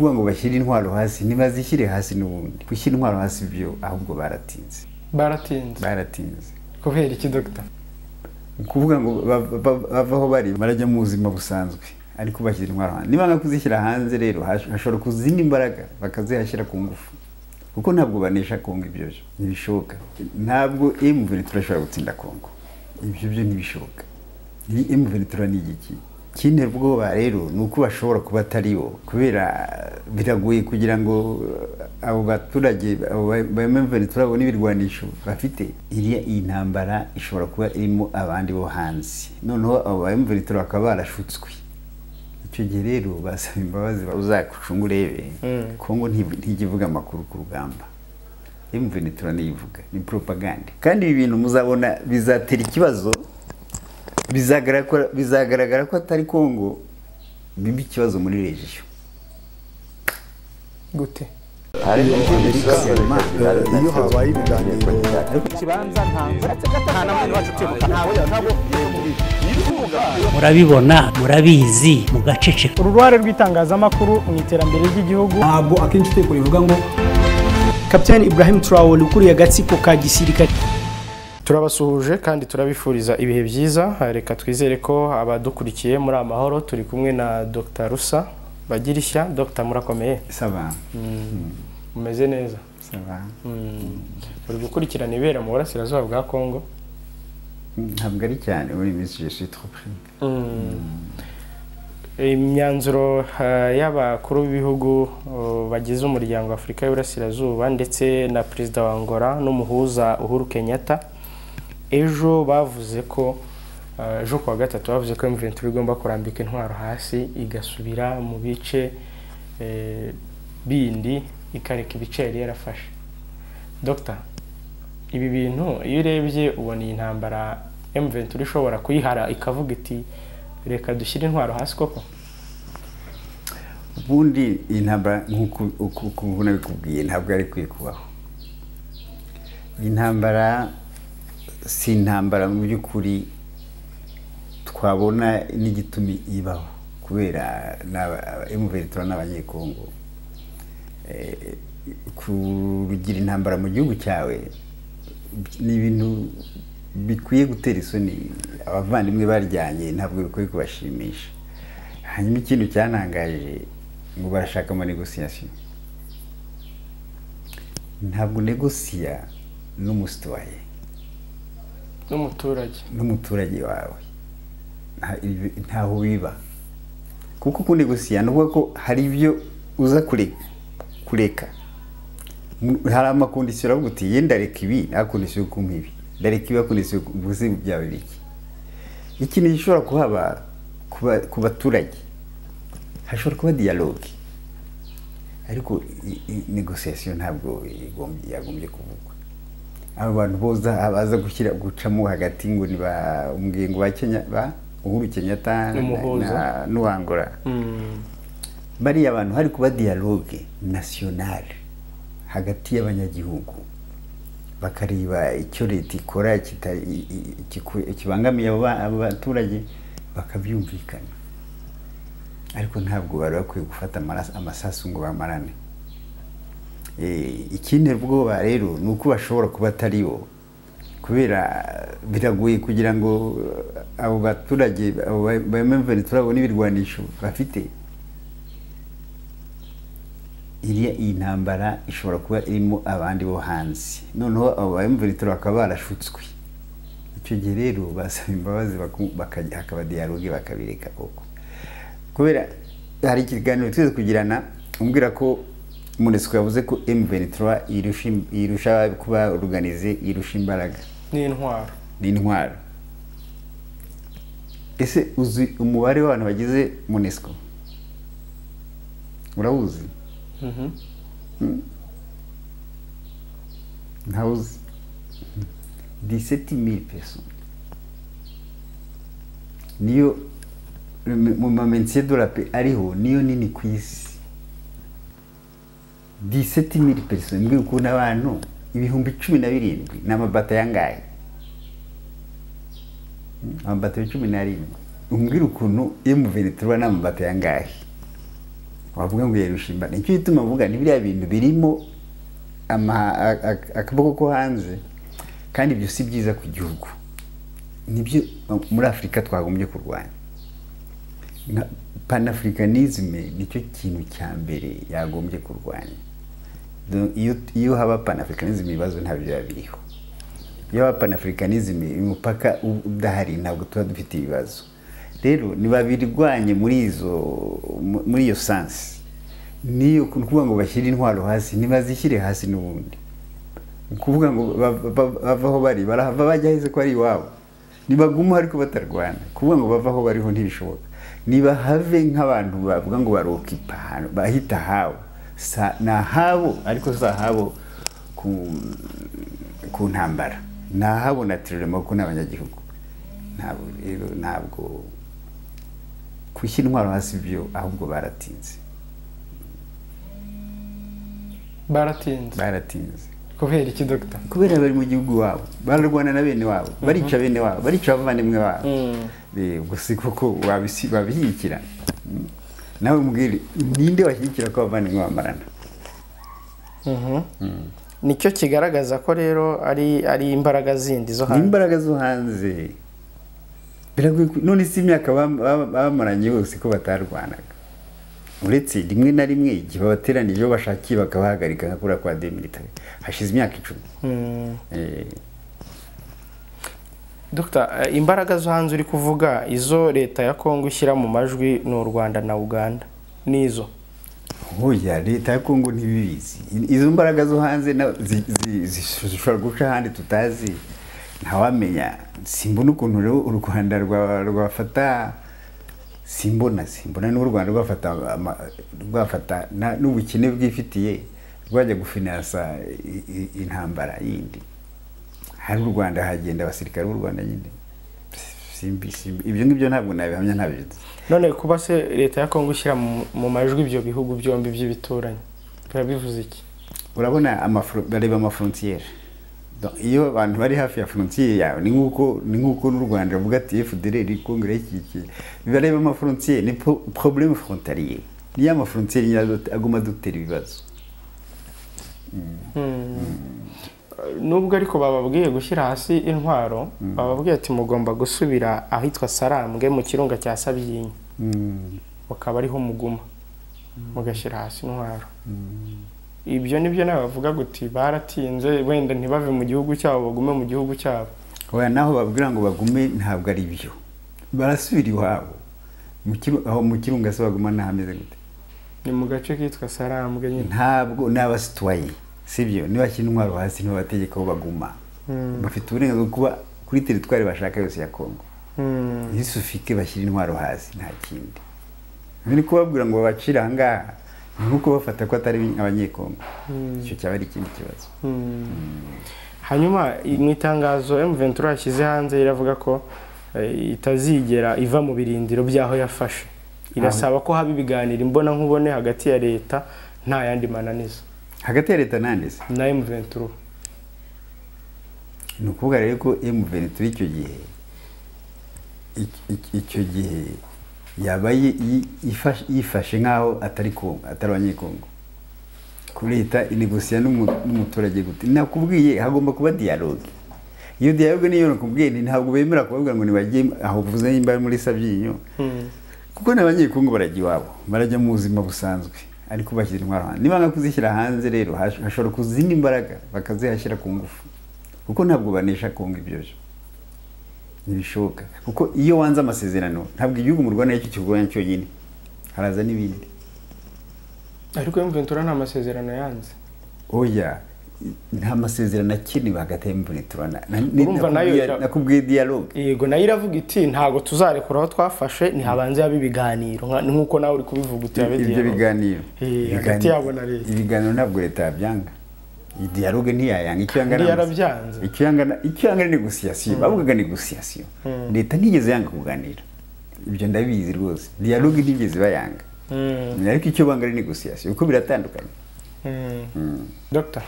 ngo bashyira intwaro hasi ntibazishyire hasi n'ubundi gushyira intwaro hasi byo ahubwo baratinze kubera iki Dr. kuvuga ngo bavaho bari barajya mu buzima busanzwe ariko bashyira intwaro hasi niba nakuzishyira hanze rero hashobora kuzindi imbaraga bakazihashyira ku ngufu kuko ntabwo banesha Kongo ibyo ntibishoboka ntabwo M23 ashobora gutsinda Kongo ibyo ntibishoboka ni M23 ni igiki kintera ubwoba rero nuko bashobora kuba ataribo kubera biragoye kugira ngo abo baturage ba M23 babone ibirwanisho bafite iriya intambara ishobora kuba irimo abandi bo hanze noneho abo ba M23 bakaba barashutswe icyo gihe rero basaba imbabazi uzakucunga urebe Kongo ntigivuga amakuru ku rugamba M23 niyivuga ni propaganda kandi ibi bintu muzabona bizatera ikibazo bizagaragara ko atari Kongo bibi ikibazo muri regiyo gute iyo habaye ibiganiro kibanza nta namwe wacu tebuka ntawe murabibona murabizi mugaceceka uruhare rw'itangazamakuru mu iterambere ry'igihugu ntabwo akenshi iteko rivuga ngo Kapiteni Ibrahim Traoré ukuriye agatsiko ka gisirikare. Turabasuhuje kandi turabifuriza ibihe byiza reka twizere ko abadukurikiye muri amahoro turi kumwe na Dr. RUSA Bagirishya. Dr. murakomeye saba umeze neza saba uri gukurikirana ibera mu burasirazuba bwa Kongo ntabwo ari cyane muri minsi je suis trop pris imyanzuro y'abakuru b'ibihugu bagize umuryango wa Afrika y'Uburasirazuba ndetse na Perezida wa Angola n'umuhuza Uhuru Kenyatta ejo bavuze ko ejo kwa gatatu bavuze ko M23 igomba kurambika intwaro hasi igasubira mu bice bindi ikareka ibice yari yarafashe. Dr. ibi bintu iyo urebye ubona iyi ntambara M23 ishobora kuyihara ikavuga iti reka dushyire intwaro hasi koko ubundi intambara nk'uko nabikubwiye ntabwo ari kwikubaho intambara si intambara mu by'ukuri twabona n'igitumi ibaho kubera M23 n'abanyekongo kugira intambara mu gihugu cyawe ni ibintu bikwiye gutera isoni abavandimwe baryanye ntabwo bikwiye kubashimisha hanyuma ikintu cyanangaje ngo barashaka ama negociation ntabwo negociya n'umusitwaye n'umuturage wawe ntaho biba kuko kunegociya nuko ko hari ibyo uza kureka hari amakondisiyo aravuga uti yenda reka ibi nakondisiyo kumpibi dareka iba kundisiyo buzi byawe biki ikintu gishobora kuhaba ku baturage hashobora kuba dialogue ariko negotiation ntabwo yagombye kuvugwa abo bantu boza abaza gucamo hagati ngo ni ba umgengo wa Kenya ba Uhuru Kenyatta na Angola bari abantu hari kuba dialogue nationale hagati y'abanyagihugu bakareba icyo leta ikora kibangamiye abo baturage bakabyumvikana ariko ntabwo bari bakwiye gufata amasasu ngo bamarane ikintera ubwoba rero nuko bashobora kuba ataribo kubera biragoye kugira ngo abo baturage ba M23 babone ibirwanisho bafite iriya intambara ishobora kuba irimo abandi bo hanze noneho abo ba M23 bakaba barashutswe icyo gihe rero basaba imbabazi hakaba dialogue bakabireka koko kubera hari ikiganiro twese kugirana umbwira ko UNESCO yavuze ko M23 irusha kuba organize irusha imbaraga n'intwaro ese uzi umubare w'abantu bagize UNESCO urawuzi ntawuzi 17,000 personnes niyo mu mamensiye de la paix ariho niyo nini ku isi 17,000 personnes mbwi ukuntu abantu ibihumbi 17 n'amabata yangaye amabata 17 umbwira ukuntu M23 n'amabata yangaye wavuga ngo Yerushimba nicyo gituma mvuga ni biriya bintu birimo akaboko ko hanze kandi ibyo si byiza ku gihugu nibyo muri Afrika twagombye kurwanya panafricanisme nicyo kintu cya mbere yagombye kurwanya iyo haba panafricanisme ibibazo ntabyo biriho iyo haba panafricanisme umupaka udahari ntabwo tuba dufite ibibazo rero nibabirwanye muri iyo sense niyo kuvuga ngo bashyire intwaro hasi ntibazishyire hasi n'ubundi kuvuga ngo bavaho bari barahava bajya heze ko ari iwabo nibaguma ariko batarwana kuvuga ngo bavaho bariho ntibishoboka niba have nk'abantu bavuga ngo barokipa bahita habo na habo ariko za habo ku ntambara na habo naturellement ko n'abanyagihugu ntabwo kwishyira intwaro hasi byo ahubwo baratinze kubera iki Dr. kubera bari mu gihugu wabo bararwana na bene wabo barica bene wabo barica abavandimwe wabo gusa kuko wabishyigikira nawe mbwire ninde washyigikira ko abavandimwe bamarana nicyo kigaragaza ko rero ari imbaraga zindi zo hanze imbaraga zo hanze biragoye none si imyaka bamaranye yose ko batarwanaga uretse rimwe na rimwe igihe babateranije bashakiye bakabahagarika nka kura kwa M23 hashize imyaka 10 Dr. Imbaraga zo hanze uri kuvuga izo leta ya Kongo ishyira mu majwi n'u Rwanda na Uganda nizo hoya leta ya Kongo ntibibizi izo mbaraga zo hanze zishobora guca handi tutazi ntawamenya simbona ukuntu rero u Rwanda rwafata simbona n'u Rwanda rwafata n'ubukene bwifitiye rwajya gufinansa intambara yindi hari u Rwanda hagenda abasirikare b'u Rwanda nyine ibyo ngibyo ntabwo nabihamya ntabizi none kuba se leta ya Kongo ishyira mu majwi ibyo bihugu byombi by'ibituranyi birabivuze iki urabona bareba amafrontiere iyo abantu bari hafi ya frontiere yawe ni nkuko n'u Rwanda ruvuga ati FDLR Congrès iki bareba amafrontiere ni problème frontalier ni amafrontiere aguma dutera ibibazo nubwo ariko bababwiye gushyira hasi intwaro bababwiye ati mugomba gusubira ahitwa Sarambwe mu kirunga cya Sabyinyo bakaba ariho muguma mugashyira hasi intwaro ibyo nibyo nawe bavuga guti baratinze wenda ntibave mu gihugu cyabo bagume mu gihugu cyabo oya naho babwira ngo bagume ntabwo ari byo barasubira iwabo mu kirunga se baguma nahameze gute ni mu gace kitwa Sarambwe nyine ntabwo n'abasitwaye sibyo niba kintu intwaro hasi niba bategeka ko baguma bafite uburenganzira kuba kuri territoire bashaka yose ya Kongo isufike bashyira intwaro hasi nta kindi ni kubabwira ngo babacira ahangaha nuko bafata ko atari abanyekongo icyo cyaba ari ikindi kibazo hanyuma mu itangazo M23 yashyize hanze iravuga ko itazigera iva mu birindiro byaho yafashe irasaba ko haba ibiganiro imbona nkubone hagati ya leta nta yandi mananiza hagati ya leta nandese na M23 nukuvuga rero ko M23 icyo gihe yabaye yifashe nkaho atari abanyekongo kuri leta inegosiya n'umuturage gute nakubwiye hagomba kuba dialogue iyo dialogue niyo nakubwiye ntabwo bemera kuvuga ngo nibagiye aho vuze imba muri Sabyinyo kuko n'abanyekongo barajya iwabo barajya mu buzima busanzwe ariko bashyira intwaro hanze niba kuzishyira hanze rero hashobora kuzindi imbaraga bakazihashyira ku ngufu kuko ntabwo banesha Kongo ibyo ntibishoboka kuko iyo wanze amasezerano ntabwo igihugu mu Rwanda y'icyo kigoranye cyonyine haraza n'ibindi ariko M23 nta masezerano yanze oya nta masezerano akiniwe hagati ya M23 nakubwiye dialogue yego nayo iravuga iti ntago tuzarekura aho twafashe ntihabanze yabe ibiganiro nkuko nawe uri kubivuga uti yabe ibyo biganiro hagati yabo na leta ibiganiro ntabwo leta yabyanga dialogue ntiyayanga icyo yanga negociation bavugaga negociation leta ntigeze yanga kuganira ibyo ndabizi rwose dialogue ntigeze bayanga ariko icyo banga ari negociation uko biratandukanye Dr.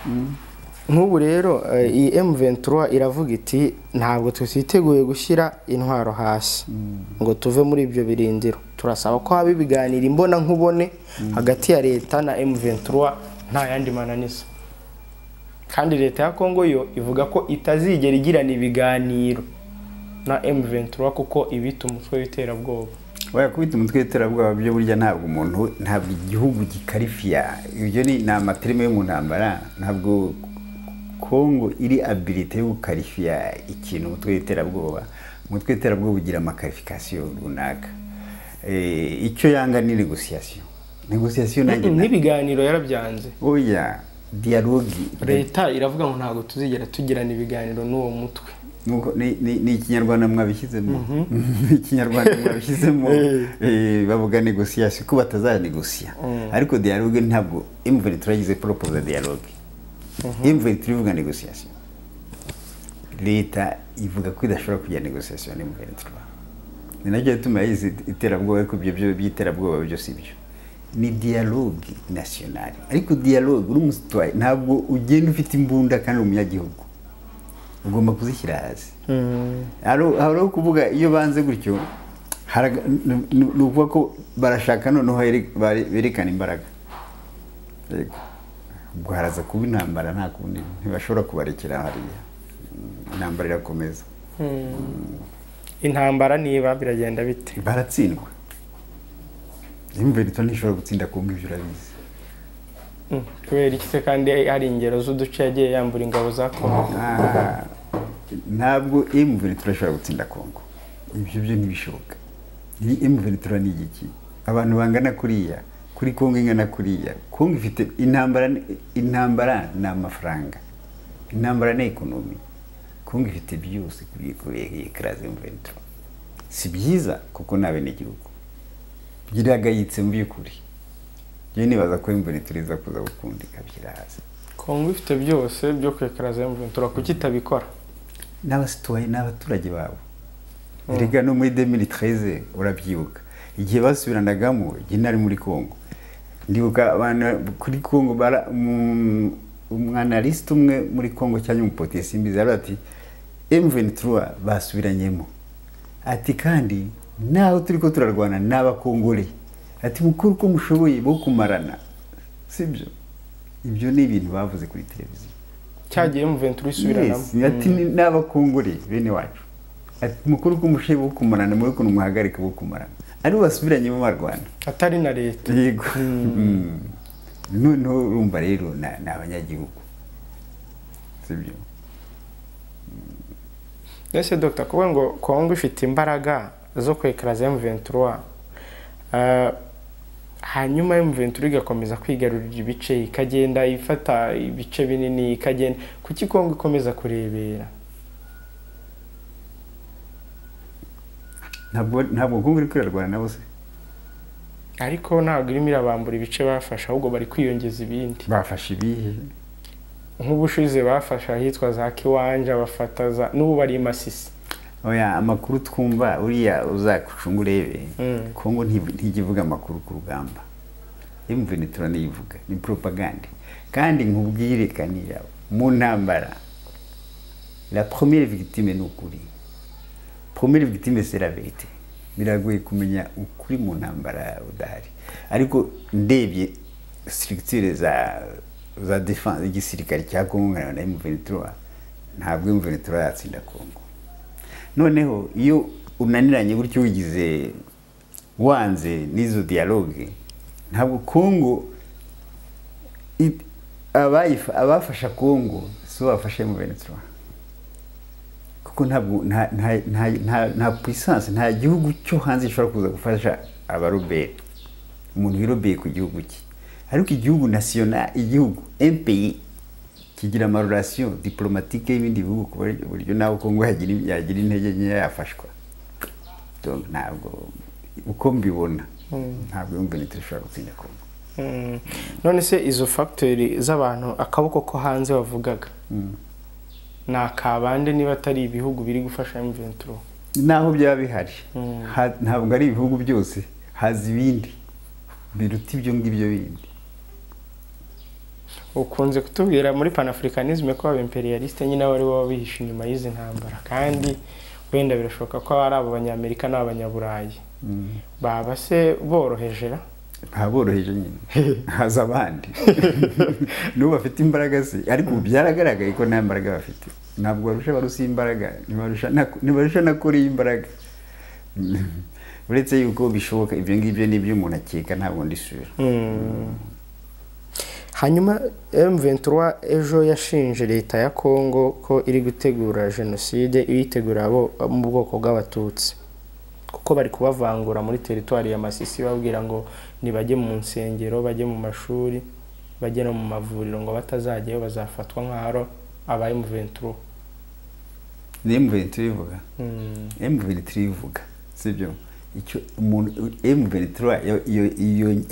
nk'ubu rero iyi M23 iravuga iti ntabwo twiteguye gushyira intwaro hasi ngo tuve muri ibyo birindiro, turasaba ko haba ibiganiro imbona nkubone hagati ya leta na M23 nta yandi mananiza. Kandi leta ya Kongo yo ivuga ko itazigera igirana ibiganiro na M23 kuko ibita umutwe w'iterabwoba. Waya kubita umutwe w'iterabwoba byo burya ntabwo igihugu gikarifiya, ibyo ni amaterime yo mu ntambara. Ntabwo Kongo iri abilite yo gukarifiya ikintu umutwe w'iterabwoba. Umutwe w'iterabwoba ugira amakarifikasiyo runaka. Icyo yanga ni negociation nanjye n'ibiganiro yarabyanze. Oya dialogue leta iravuga ngo ntabwo tuzigera tugirana ibiganiro n'uwo mutwe. Nuko ni ikinyarwanda mwabishyizemo. Ikinyarwanda mwabishyizemo bavuga negociation ko batazanegocia. Ariko dialogue ntabwo M23 turagize propose dialogue. M23 ivuga negociation. Leta ivuga ko idashobora kujya negociation M23. Ni nacyo gituma yize iterabwoba ko byo by'iterabwoba byo sibyo. Ni dialogue nationale. Ariko dialogue uri umusitwaye ntabwo ugenda ufite imbunda kandi umunyagihugu. Ugomba kuzishyira hasi. Haro kuvuga iyo banze gutyo nuvuga ko barashaka noneho berekana imbaraga. Yego. Ubwo haraza kuba intambara nta kundi ntibashobora kubarekera hariya. Intambara irakomeza. Intambara niba biragenda bite? Baratsindwa. M23 ntishobora gutsinda Kongo ibyo urabizi. Kubera iki se kandi hari ingero z'uduce yagiye yambura ingabo za Kongo? Ntabwo M23 ishobora gutsinda Kongo. Ibyo byo ntibishoboka. Ni M23 ni igiki? Abantu bangana kuriya, kuri Kongo ingana kuriya. Kongo ifite intambara na amafaranga. Intambara na ekonomi. Kongo ifite byose kuri craze M23. Si byiza kuko nabe n'igihugu. Giragayitse mu byukuri. Je nibaza ko M23 iza kuza gukundika byira hasi. Kongo ifite byose byo kwekaraza M23 kuki itabikora? N'abasitwaye n'abaturage babo. Erega no muri 2013 urabyibuka. Igihe basubiranagamo ginari muri Kongo. Ndibuka abantu kuri Kongo bara umwanaliste umwe muri Kongo cyanye umupotesi imbiza ati M23 basubiranyemo. Ati kandi naho turiko turarwana n'abakongole. Ati mukuru ko mushoboye bo kumarana. Sibyo. Ibyo ni ibintu bavuze kuri televiziyo. Cyagiye M23 isubiranamo. Ati n'abakongole bene wacu. Ati mukuru ko mushoboye bo kumarana muri kuno muhagarika bo kumarana. Ari basubiranye mu Rwanda. Atari na leta. Yego. No urumva rero n'abanyagihugu. Sibyo. Ese Dr. kuba ngo Kongo ifite imbaraga zo kwekaraza M23 hanyuma M23 igakomeza kwigarurira ibice ikagenda ifata ibice binini ikagenda kuki Kongo ikomeza kurebera? Ntabwo Kongo iri kwirarwana nabo se. Ariko ntabwo irimo irabambura ibice bafasha ahubwo bari kwiyongeza ibindi. Bafasha ibihe nk'ubushize bafasha ahitwa za Kiwanja bafataza n'ubu bari Masisi. Oya amakuru twumva uriya uzakucunga urebe. Kongo ntigivuga amakuru ku rugamba. M23 nivuga ni propagande. Kandi nkubwire kanira mu ntambara la première victime ni ukuri. Première victime c'est la vérité. Biragoye kumenya ukuri mu ntambara udahari. Ariko ndebye structure za defense igisirikare cya Kongo na M23 ntabwo M23 yatsinda Kongo. Noneho iyo unaniranye gutyo wigize wanze nizo dialogue ntabwo Kongo abafasha Kongo so bafashe M23 kuko ntabwo nta puissance nta gihugu cyo hanze gishobora kuza gufasha abarobere umuntu wirobeye ku gihugu cye. Ariko igihugu national igihugu pays kigira ama relation diplomatique y'ibindi bihugu ku buryo nawe Kongo yagira intege nke yafashwa. Donc ntabwo uko mbibona ntabwo M23 ishobora gutsinda Kongo. None se izo factory z'abantu akaboko ko hanze bavugaga nakabande niba atari ibihugu biri gufasha M23 naho byaba bihari ntabwo ari ibihugu byose hazi ibindi biruta ibyo ngibyo bindi. ukunze kutubwira muri panafricanisme ko ab'imperialiste nyine bari bo bihishe inyuma y'izi ntambara kandi wenda birashoboka ko ari abo banyamerika n'abanyaburayi baba se borohejera boroheje nyine haza abandi n'ubu bafite imbaraga se ariko byaragaragaye ko nta mbaraga bafite ntabwo barusha barusi imbaraga ntibarusha na kuri imbaraga uretse yuko bishoboka ibyo ngibyo n'ibyo umuntu akeka ntabwo ndisubira hanyuma M23 ejo yashinje leta ya Kongo ko iri gutegura genocide iyitegura abo mu bwoko bw'abatutsi kuko bari kubavangura muri territoire ya Masisi babwira ngo nibajye mu nsengero bajye mu mashuri bajye no mu mavuriro ngo batazajyayo bazafatwa nk'aro aba M23 M23 ivuga M23 ivuga sibyo icyo umuntu M23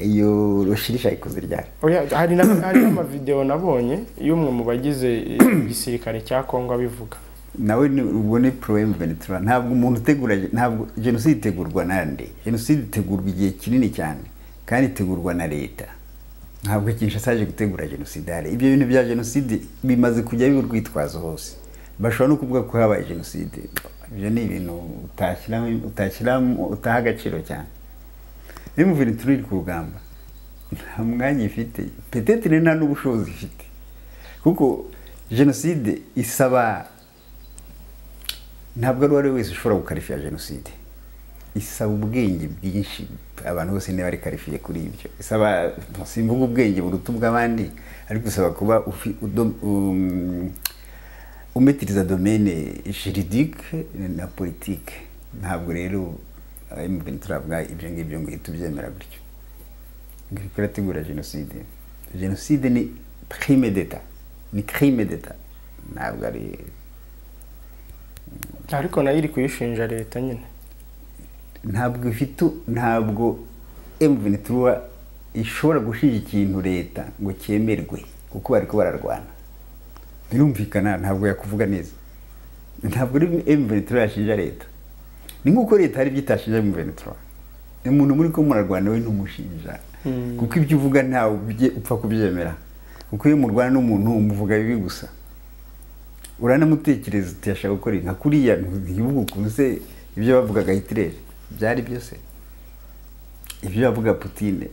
iyo rushirisha ikoze ryari hari n'ama video nabonye y'umwe mu bagize igisirikare cya Kongo abivuga nawe ubone pro M23 ntabwo umuntu utegura ntabwo genocide itegurwa nande genocide itegurwa igihe kinini cyane kandi itegurwa na leta ntabwo Kinshasa gutegura genocide hari ibyo bintu bya genocide bimaze kujya biburwitwazo hose bashobora no kuvuga ko habaye genocide ibyo ni ibintu utashyiramo utaha agaciro cyane M23 iri ku rugamba nta mwanya ifite peut-être nta n'ubushobozi ifite kuko genocide isaba ntabwo ari wese ushobora gukarifiya genocide isaba ubwenge bwinshi abantu bose niba ari karifiye kuri ibyo isaba simvuga ubwenge buruta ubw'abandi ariko isaba kuba umetiriza domaine juridique na politique ntabwo rero turavuga ibyo ngibyo ngo tubyemera gutyo ngiko rategura genocide ni crime d'état ni crime d'état ntabwo ari ariko nayo iri kuyishinja leta nyine ntabwo ifite ntabwo M23 ishobora gushinja ikintu leta ngo cyemerwe kuko bari ko bararwana birumvikana ntabwo yakuvuga neza ntabwo ari M23 yashinja leta ni nkuko leta hari byitashinja M23 umuntu muri ko murarwana we n'umushinja kuko ibyo uvuga ntawe upfa kubyemera kuko iyo murwana n'umuntu umuvuga bibi gusa uranamutekereza utashaka gukora nka kuriya ntibivuga kunse ibyo bavugaga Hitler byari byose ibyo bavuga Putin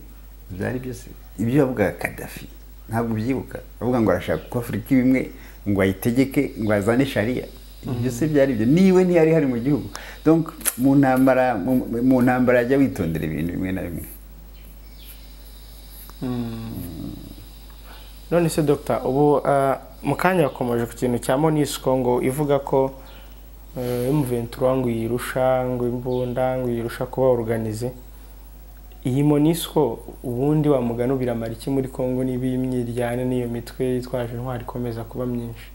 byari byose ibyo bavuga Gaddafi ntabwo byibuka bavuga ngo arashaka ko Afrika bimwe ngo ayitegeke ngo azane sharia ibyo se byari byo niwe ntiyari hari mu gihugu donc mu ntambara ajya witondera ibintu bimwe na bimwe none se Dr. ubu mukanya wakomeje ku kintu cya MONUSCO ngo ivuga ko M23 ngo yirusha ngo imbunda ngo yirusha kuba organize iyi MONUSCO ubundi wa mugano biramara iki muri Kongo n'ibimyiryane n'iyo mitwe yitwaje intwari komeza kuba myinshi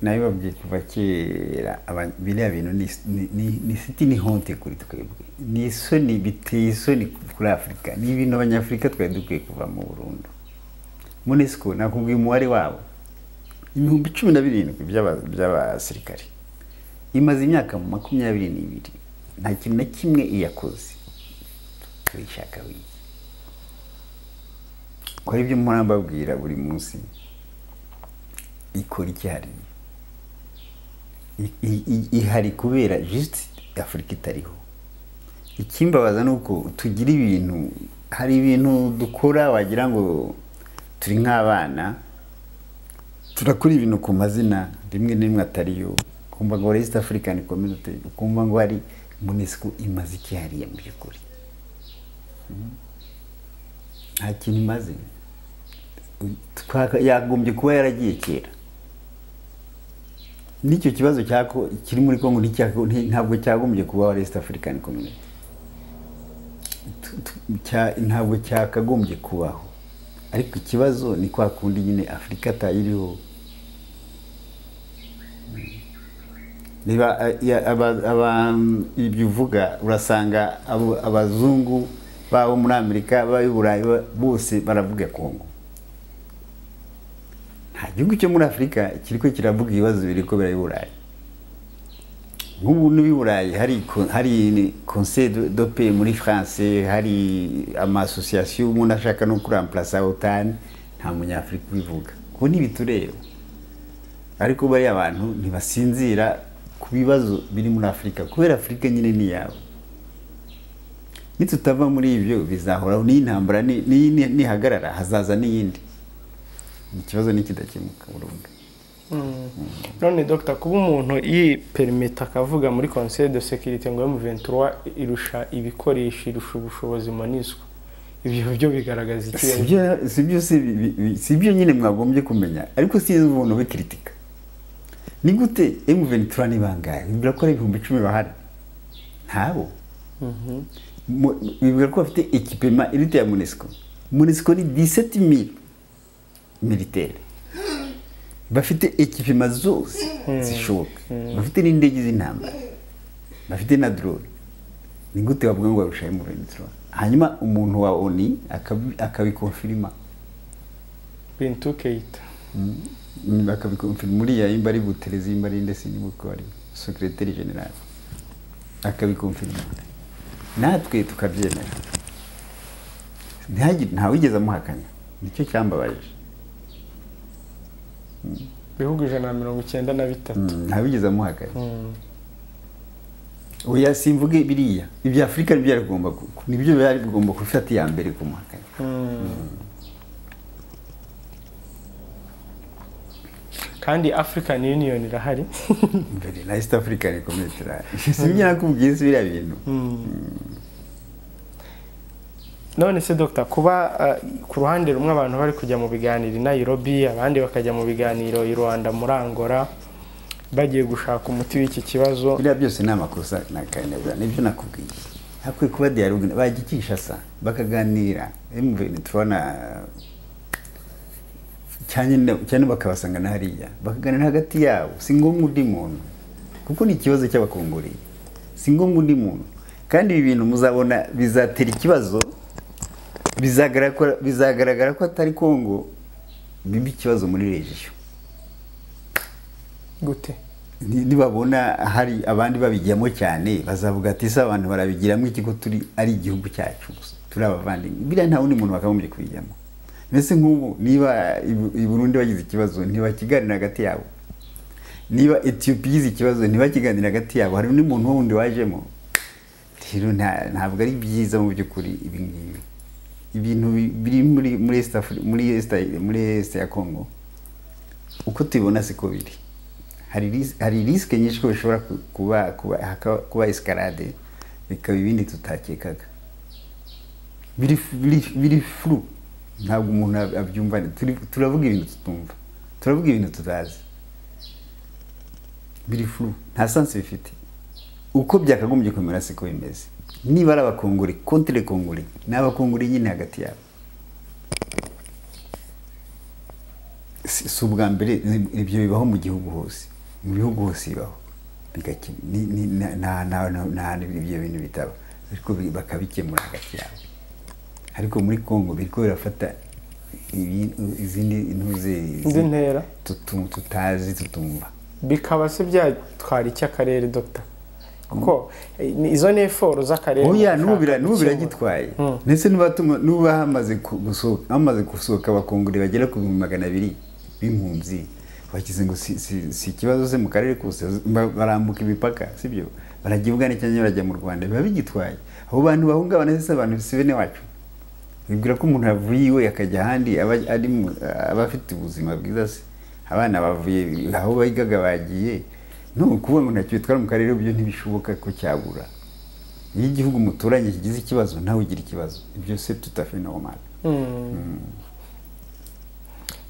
nayo babwiye kuva kera biriya bintu ni siti ni honte kuri twebwe ni isoni biteye isoni kuri Afurika ni ibintu abanyafurika twari dukwiye kuva mu Burundi MONUSCO nakubwiye umubare wabo 17,000 by'abasirikare imaze imyaka 22 nta kintu na kimwe iyakoze tuyishaka wiki ko ibyo murambabwira buri munsi ikora icyari ihari kubera just Afrika itariho ikimbabaza nuko tugira ibintu hari ibintu dukora wagira ngo turi nk'abana turakora ibintu ku mazina rimwe n'imwe atariyo kumva ngo East African Community kumva ngo hari MONUSCO imaze icyari mu byukuri nta kintu imaze yagombye kuba yaragiye kera nicyo kibazo cyako kiri muri Kongo ntabwo cyagombye kuba East African Community ntabwo cyakagombye kubaho ariko ikibazo ni kwa kundi nyine Afrika tayiriho niba ibyo uvuga urasanga abazungu babo muri Amerika b'Iburayi bose baravuga Kongo nta gihugu cyo muri Afrika kiriko kiravuga ibibazo biriko birayiburayi nk'ubu n'Iburayi hari Conseil de paix muri France hari ama association umuntu ashaka no kuramplacer OTAN nta munyafurika ubivuga kuko ntibitureba ariko bari abantu ntibasinzira ku bibazo biri muri Afurika kubera Afurika nyine ni yabo nitutava muri ibyo bizahoraho n'intambara nihagarara hazaza n'iyindi ikibazo nikidakemuka burundu. None Dr. kuba umuntu yipermita akavuga muri Conseil de Sécurité ngo M23 irusha ibikoresho irusha ubushobozi MONUSCO ibyo byo bigaragaza iki? Sibyo nyine mwagombye kumenya ariko sinzi ubuntu bikritika ni gute M23 ni bangaye bibwira ko ari 10,000 bahari ntabo bibwira ko bafite équipement irite ya MONUSCO ni 17,000 militaires bafite équipement zose zishoboka bafite n'indege z'intambara bafite na drone ni gute bavuga ngo barushaye mu M23 hanyuma umuntu wa ONU akabikonfirma Bintu Keita akabikonfirma muri ya imbari buterezi imbari ndetse nibuko ari secrétaire général akabikonfirma natwe tukabyemera ntawigeze amuhakanya nicyo cyambabaje bihugu 193 ntabigeze amuhakanya oya simvuge biriya ibya Afrika nibyo yaragomba nibyo byari bigomba gufata ya mbere kumuhakanya kandi African Union irahari mbere na East African Community simye nakubwiye biriya bintu. None se Dr. kuba ku ruhande rumwe abantu bari kujya mu biganiro i Nairobi abandi bakajya mu biganiro i Rwanda muri Angola bagiye gushaka umuti w'iki kibazo biriya byose ni amakosa nakanebwa nibyo nakubwiye hakwiye kuba dialogue bagikisha sa bakaganira M23 na cyane bakabasanga na hariya bakaganira hagati yabo si ngombwa undi muntu kuko ni ikibazo cy'abakongori si ngombwa undi muntu kandi ibi bintu muzabona bizatera ikibazo bizagaragara ko atari Kongo bibi ikibazo muri region gute nibabona hari abandi babigiyamo cyane bazavuga ati se abantu barabigiramo iki ko turi ari igihugu cyacu turi abavandimwe biriya nta wundi muntu bakagombye kubijyamo mbese nk'ubu niba i Burundi bagize ikibazo ntibakiganira hagati yabo niba Ethiopia igize ikibazo ntibakiganira hagati yabo hari undi muntu wundi wajemo rero ntabwo ari byiza mu by'ukuri ibi ngibi ibintu biri muri Est ya Congo uko tubibona siko biri hari risque nyinshi ko bishobora kuba escalade bikaba ibindi tutakekaga biri flu ntabwo umuntu abyumva turavuga ibintu tutumva turavuga ibintu tutazi biri flu nta sense bifite uko byakagombye kumera siko bimeze niba ari abakongori contre Kongori n'abakongori nyine hagati yabo si ubwa mbere ibyo bibaho mu gihugu hose mu bihugu hose bibaho nta ibyo bintu bitaba ariko bakabikemura hagati yabo ariko muri Kongo biriko birafata izindi ntera tutazi tutumva bikaba se byatwara iki akarere Dr. kuko izo neforo z'akarere oya nubira gitwaye ndetse nuba hamaze gusohoka abakongore bagera ku 200 b'impunzi bakize ngo si kibazo se mu karere kose barambuka imipaka sibyo baragibugana cyane barajya mu Rwanda biba bigitwaye abo bantu bahungabana se abantu sibene wacu bibwira ko umuntu avuye akajya handi abafite ubuzima bwiza se abana bavuye aho bayigaga bagiye no kuba ngo ntacyo bitwara mu karere byo ntibishoboka ko cyabura iyo igihugu muturanye kigize ikibazo nawe ugira ikibazo ibyo se tutafe normal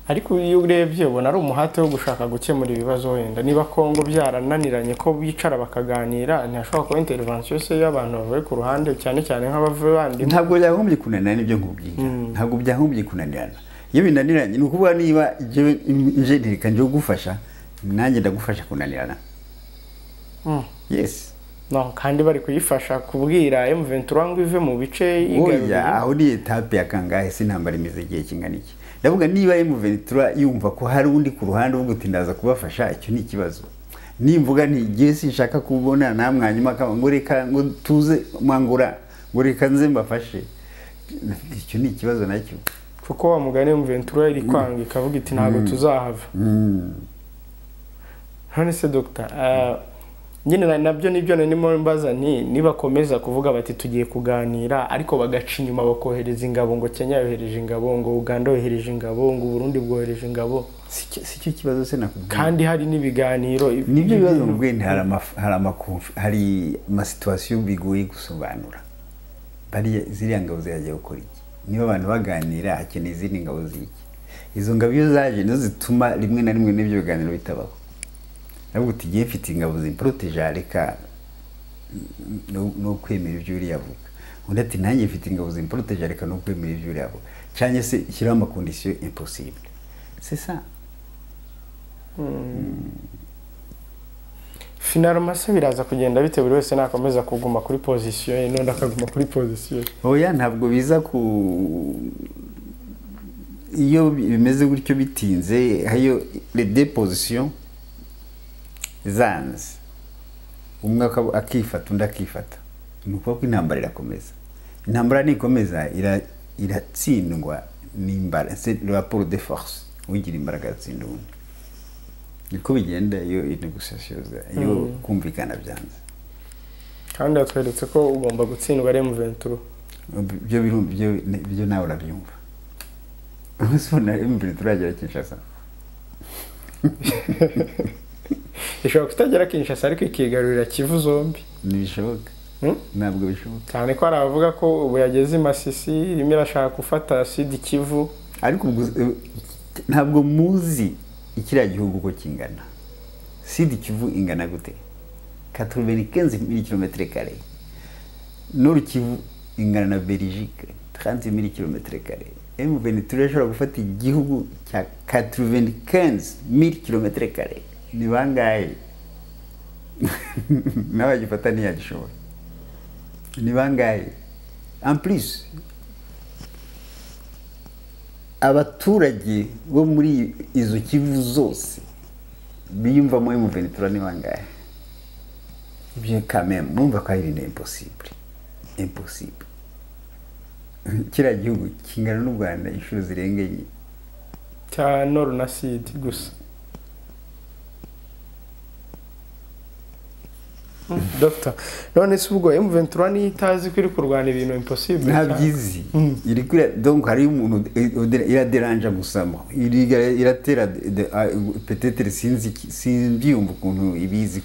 ariko iyo urebye ubona ari umuhate wo gushaka gukemura ibibazo wenda niba Kongo byarananiranye ko bicara bakaganira ntashobora kuba intervention se y'abantu bavuye ku ruhande cyane cyane nk'abavuye bandi ntabwo byagombye kunanirana ibyo nkubwira ntabwo byagombye kunanirana iyo binaniranye ni ukuvuga niba nje ntirika nje gufasha nanjye ndagufasha kunanirana yes no kandi bari kuyifasha kubwira M23 ngo ive mu bice igaruriye aho ni etape ya kangahe sinambara imize igihe kingana iki ndavuga niba M23 yumva ko hari undi ku ruhande uvuga uti ndaza kubafasha icyo ni ikibazo nimvuga nti giye sinshaka kubona namwe hanyuma ngo reka ngo tuze mwangura ngo reka nze mbafashe icyo ni ikibazo nacyo kuko wa mugani M23 iri kwanga ikavuga iti ntago tuzahava. None se Dr. Nyine nabyo nibyo nimo mbaza nibakomeza kuvuga bati tugiye kuganira ariko bagaca inyuma bakohereza ingabo ngo Kenya yohereje ingabo ngo Uganda yohereje ingabo ngo Burundi bwohereje ingabo si cyo kibazo se nakubwiye kandi hari nibiganiro nibyo bibazo mbwe hari ama situation bigoye gusobanura bari ziriya ngabo zaje gukora iki niba abantu baganira hakeneye izindi ngabo ziki izo ngabo iyo zaje nizo zituma rimwe na rimwe n'ibyo biganiro bitabaho nabwo tigiye mfite ingabo zimproteje reka no kwemera ibyo uri yavuga undi ati nanjye mfite ingabo zimproteje reka no kwemera ibyo uri yavuga cyane se ishyiraho ama conditions impossible c'est ça. Finalement se biraza kugenda bite buri wese nakomeza kuguma kuri position ye none akaguma kuri position oya ntabwo biza ku iyo bimeze gutyo bitinze hayo les deux positions zanze umwe akifata undi akifata nuko ko intambara irakomeza intambara nikomeza iratsindwa n'imbara c'est le rapport de force wigira imbaraga tsinda undi niko bigenda iyo negotiation iyo kumvikana byanze kandi atweretse ko ugomba gutsindwa M23 byo nawe urabyumva usona M23 agera Kinshasa ishobora kutagera Kinshasa ariko ikigarurira Kivu zombi nibishoboka ntabwo bishoboka cyane ko aravuga ko ubu yageze Masisi rimwe irashaka gufata Sud Kivu ariko ntabwo muzi ikiriya gihugu ko kingana Sud Kivu ingana gute 95,000 km². Nord Kivu ingana na Belgique 30,000 km². M23 ishobora gufata igihugu cya 95,000 km². Ni bangahe? N'abagifata ntiyagishobora. Ni bangahe? En plus abaturage bo muri izo Kivu zose biyumva mu M23 ni bangahe? Bien quand même, numva ko ari impossible. Impossible. Kira gihugu kingana n'u Rwanda inshuro zirengeye cya Nord na Sud gusa. Doctor, none se ubwo M23 ni itazi kwiri kurwana ibintu impossible. Ntabyizi. Iri kuri donc hari umuntu iraderanja gusama. Iratera peut-être simbyumva ukuntu ibizi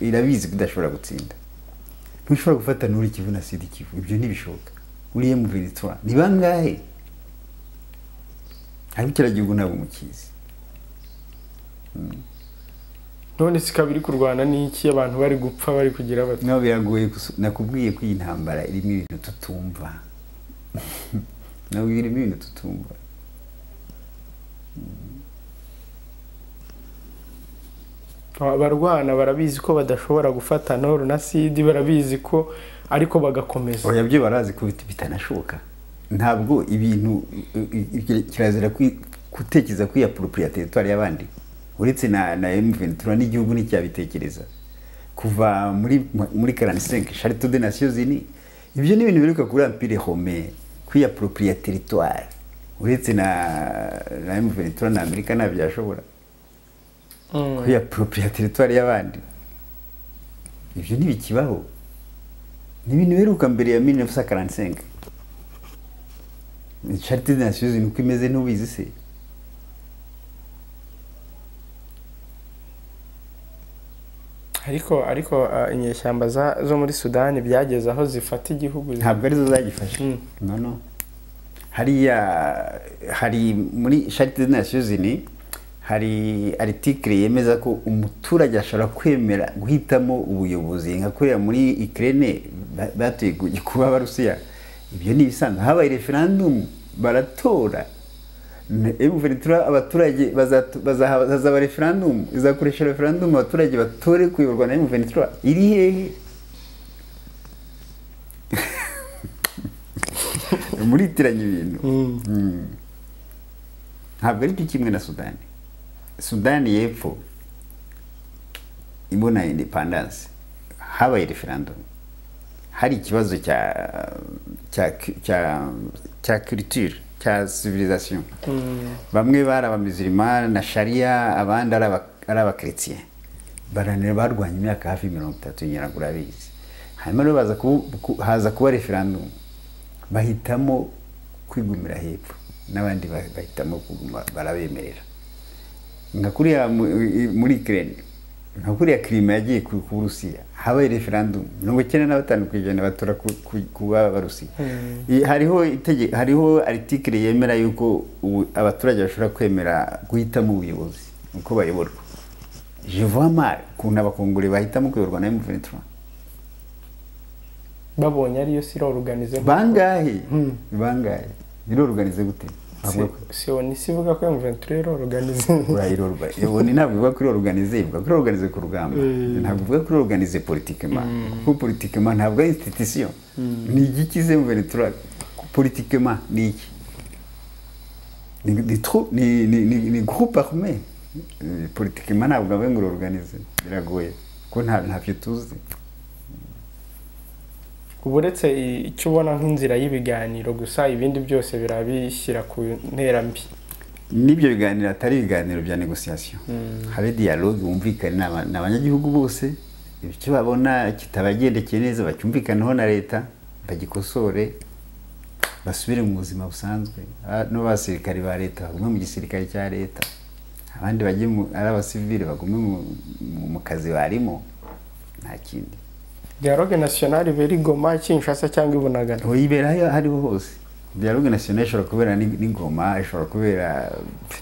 irabizi kudashobora gutsinda. Ntushobora gufata Nord Kivu na Sud Kivu. Ibyo ntibishoboka. Uriye mu M23. Ni bangahe? Hari kira gihugu nabo mukizi. None sikabiri kurwana n'iki abantu bari gupfa bari kugira bati no biragoye nakubwiye ko intambara irimo ibintu tutumva no irimo ibintu tutumva abarwana barabizi ko badashobora gufata Nord na Sud barabizi ko ariko bagakomeza oya byo barazi ko bitanashoka ntabwo ibintu kirazira gutekereza kwiya propriété y'abandi uretse na M23 n'igihugu n'icyabitekereza kuva muri 45 Charte des Nations Unies ibyo ni ibintu biruka kuri Empire Romain kwiapproprier territoire uretse na M23 na Amerika nabyashobora kwiapproprier territoire y'abandi ibyo nibikibaho ni ibintu biruka mbere ya 1945 Charte des Nations Unies uko imeze n'ubizi se ariko inyeshyamba zo muri Sudani byageze aho zifata igihugu ntabwo arizo zagifashe no hari muri Charte des Nations Unies hari article yemeza ko umuturage ashobora kwemera guhitamo ubuyobozi nka kuriya muri Ukraine batuye kuba Abarusiya ibyo ni bisanzwe habaye referendum baratora M23 abaturage bazaba referendum izakoresha referendum abaturage batore kuyoborwa na M23 iri hehe muri tiranye ibintu ntabwo ari kimwe na Sudani y'Epfo ibona independence habaye referendum hari ikibazo cya culture cya civilisation bamwe bari abamizirima na sharia abandi ari abakristiye baranira barwanya imyaka hafi 30 nyiragura bizi hanyuma rero baza haza kuba referendum bahitamo kwigumira hepfo n'abandi bahitamo kuguma barabemerera nka kuriya muri Ukraine nka kuriya Crimea yagiye ku Burusiya habaye referendum 95% batora kuba Barusiya hariho article yemera yuko abaturage bashobora kwemera guhitamo ubuyobozi uko bayoborwa je vois mal kuna abakongore bahitamo kuyoborwa na M23 babonye ariyo siro organize bangahe biro organize gute sioni sivuga ko M23 organize urayirorwa yoni ntabwo bivuga ko organize bivuga ko organize ku rugamba ntabwo bivuga ko organize politiquement ko politiquement ntabwo ari institution ni igikize M23 politiquement ni iki ni groupe armé politiquement ntabwo ngo organize biragoye ko ntacyo tuzi uburetse icyo ubona nk'inzira y'ibiganiro gusa ibindi byose birabishyira ku nterambi nibyo biganiro atari ibiganiro bya negociation habe dialogue wumvikana n'abanyagihugu bose icyo babona kitabagendekeye neza bacyumvikanaho na leta bagikosore basubire mu buzima busanzwe no basirikari ba leta bagume mu gisirikare cya leta abandi bagiye ari abasivile bagume mu kazi barimo nta kindi dialogue nationale beri Goma Kinshasa cyangwa Ibunagana oyibera hariho hose dialogue nationale ishobora kubera ni Goma ishobora kubera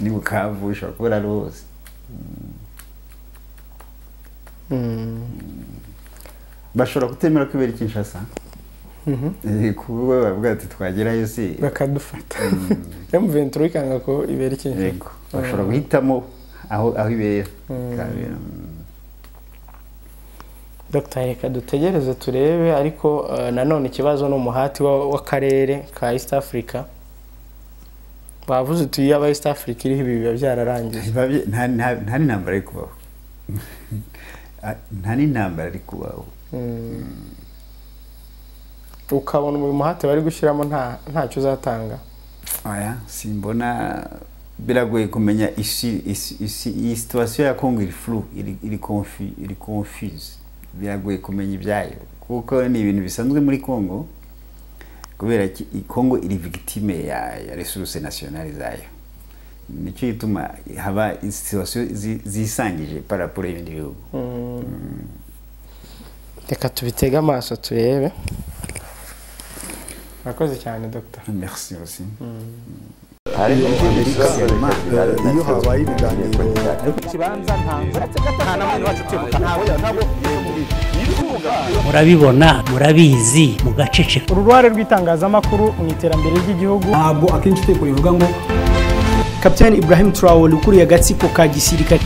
ni Bukavu ishobora kubera hose bashobora kutemera kubera Kinshasa kuba bavuga ati twagerayo se bakadufata M23 ikanga ko ibera Kinshasa yego bashobora guhitamo aho ibera Dr. reka dutegereze turebe ariko nanone ikibazo no muhati w'akarere ka East Africa bavuze tuyi aba East Africa iriho ibi biba byararangiye nta n'intambara ari kubaho nta n'intambara ari kubaho ukabona uyu muhati bari gushyiramo ntacyo uzatanga aya simbona biragoye kumenya iyi situation ya Congo iri flou iri confuse biragoye kumenya ibyayo kuko ni ibintu bisanzwe muri Congo kubera Congo iri victime ya ressources nationales zayo nicyo gituma haba situation zisangije par rapport y'ibindi bihugu reka tubitega amaso turebe Murakoze cyane Dr. Merci aussi iyo habaye ibiganiro kibanza nta namwe wacu kwibuka ntabwo murabibona murabizi mugaceceka uruhare rw'itangazamakuru mu iterambere ry'igihugu ntabwo akenshi teko rivuga ngo Kapiteni Ibrahim Traore ukuriye agatsiko ka gisirikare